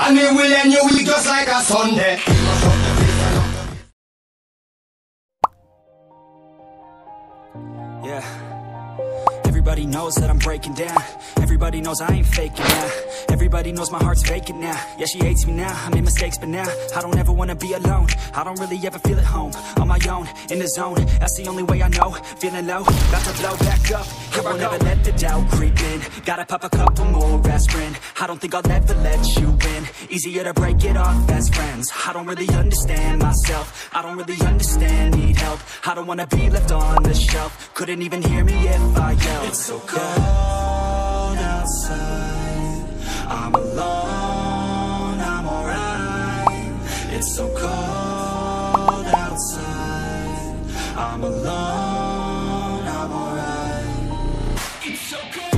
And it will end your week just like a Sunday. Yeah. Everybody knows that I'm breaking down. Everybody knows I ain't faking now. Everybody knows my heart's vacant now. Yeah, she hates me now, I made mistakes, but now I don't ever wanna be alone. I don't really ever feel at home. On my own, in the zone, that's the only way I know. Feeling low, about to blow back up. I won't ever let the doubt creep in. Gotta pop a couple more aspirin. I don't think I'll ever let you in. Easier to break it off as friends. I don't really understand myself. I don't really understand, need help. I don't wanna be left on the shelf. Couldn't even hear me if I yelled. It's so cold outside, I'm alone, I'm alright. It's so cold outside, I'm alone, I'm alright. It's so cold.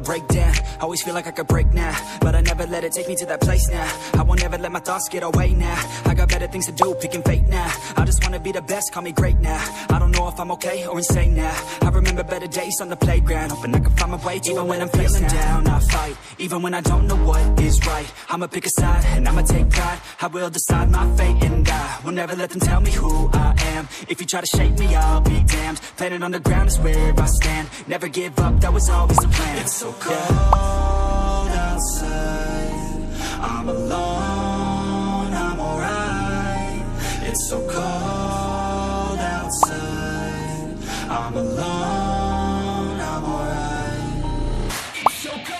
Break down, always feel like I could break now, but I never let it take me to that place now. I won't ever let my thoughts get away now. I got better things to do, picking fate now. I just wanna be the best, call me great now. I don't know if I'm okay or insane now. I remember better days on the playground, hoping I can find my way to even when I'm feeling down. I fight, even when I don't know what is right. I'ma pick a side, and I'ma take pride. I will decide my fate, and I will never let them tell me who I am. If you try to shake me, I'll be damned. Planet on the ground is where I stand. Never give up, that was always the plan. It's so cold outside, I'm alone, I'm alright. It's so cold outside, I'm alone, I'm alright. It's so cold.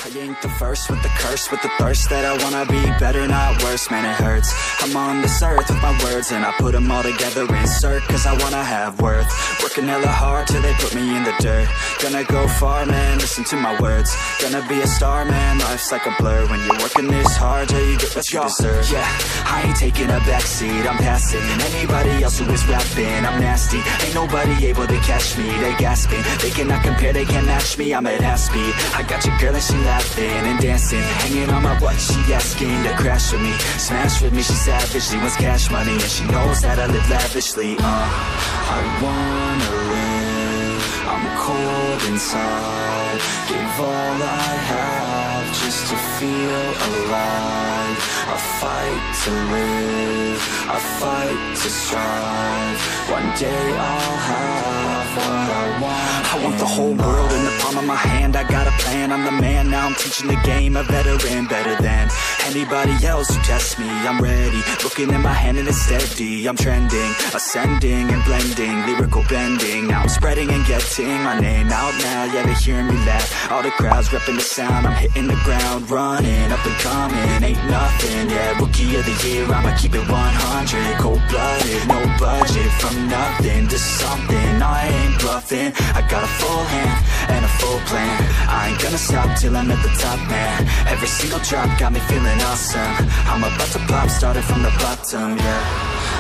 I ain't the first with the curse, with the thirst that I wanna be better, not worse, man it hurts. I'm on this earth with my words and I put them all together, insert, cause I wanna have worth. Working hella hard till they put me in the dirt. Gonna go far, man, listen to my words. Gonna be a star, man, life's like a blur. When you're working this hard, yeah, you get what you deserve. Yeah, I ain't taking a backseat, I'm passing anybody else who is rapping. I'm nasty, ain't nobody able to catch me. They gasping, they cannot compare, they can't match me. I'm at half speed, I got your girl and she laughing and dancing, hanging on my butt, she asking to crash with me. Smash with me, she savage, she wants cash money, and she knows that I live lavishly. I wanna live, I'm cold inside. Give all I have just to feel alive. I fight to live, I fight to strive. One day I'll have what I want. I want the whole world in the palm of my hand. I got a plan, I'm the man. Now I'm teaching the game, a veteran, better than anybody else who tests me. I'm ready, looking at my hand and it's steady. I'm trending, ascending and blending, lyrical bending. Now I'm spreading and getting my name out now. Yeah, they hearing me laugh, all the crowds repping the sound. I'm hitting the ground, running, up and coming, ain't nothing. Yeah, rookie of the year, I'ma keep it 100. Cold-blooded, no budget, from nothing to something. I ain't bluffing, I got a full hand and a full plan. I ain't gonna stop till I'm at the top, man. Every single drop got me feeling awesome. I'm about to pop, started from the bottom, yeah.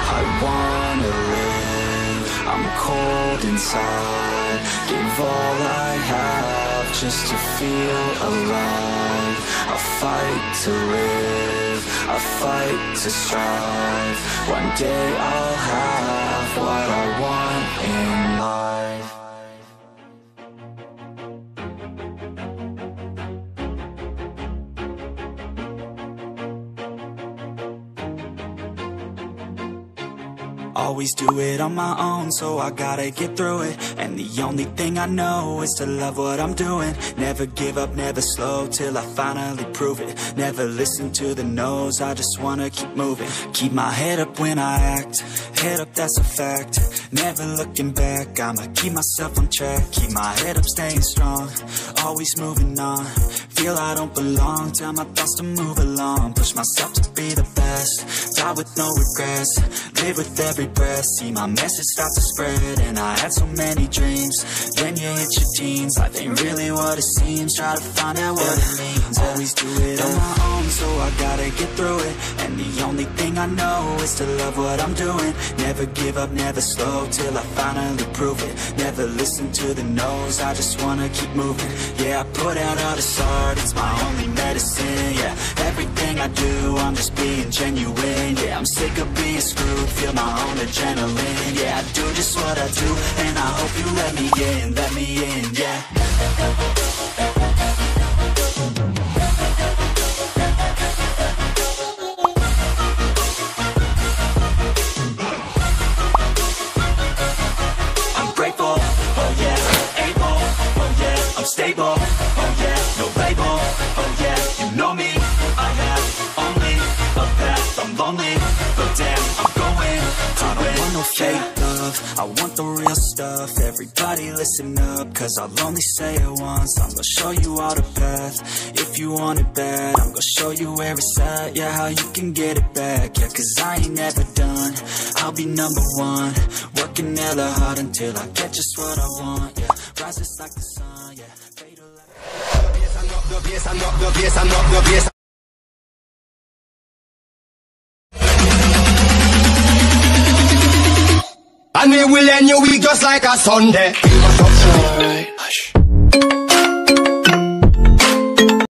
I wanna live, I'm cold inside. Give all I have just to feel alive. I fight to live, I fight to strive. One day I'll have what I want in life. Always do it on my own, so I gotta get through it. And the only thing I know is to love what I'm doing. Never give up, never slow, till I finally prove it. Never listen to the no's, I just wanna keep moving. Keep my head up when I act, head up, that's a fact. Never looking back, I'ma keep myself on track. Keep my head up, staying strong, always moving on. Feel I don't belong, tell my thoughts to move along. Push myself to be the best, die with no regrets. Live with every deep breath, see my message start to spread. And I had so many dreams. Then you hit your teens, life ain't really what it seems. Try to find out what it means. Always do it on my own, so I gotta get through it. And the only thing I know is to love what I'm doing. Never give up, never slow, till I finally prove it. Never listen to the no's, I just wanna keep moving. Yeah, I put out all this art, it's my only medicine. Yeah, everything I do, I'm just being genuine. Yeah, I'm sick of being screwed, feel my own adrenaline. Yeah, I do just what I do, and I hope you let me in, yeah. I'm grateful, oh yeah, able, oh yeah, I'm stable, oh yeah, no label, oh yeah, you know me, I have only a path, I'm lonely, but damn, I'm going to I don't want no fake love, I want the real stuff. Everybody listen up, cause I'll only say it once. I'm gonna show you all the path, if you want it bad. I'm gonna show you where it's at, yeah, how you can get it back. Yeah, cause I ain't never done, I'll be number one. Working hella hard until I get just what I want. Yeah, rises like the sun, yeah, fade like The bass and up the bass and up the bass. And we will end your week just like a Sunday.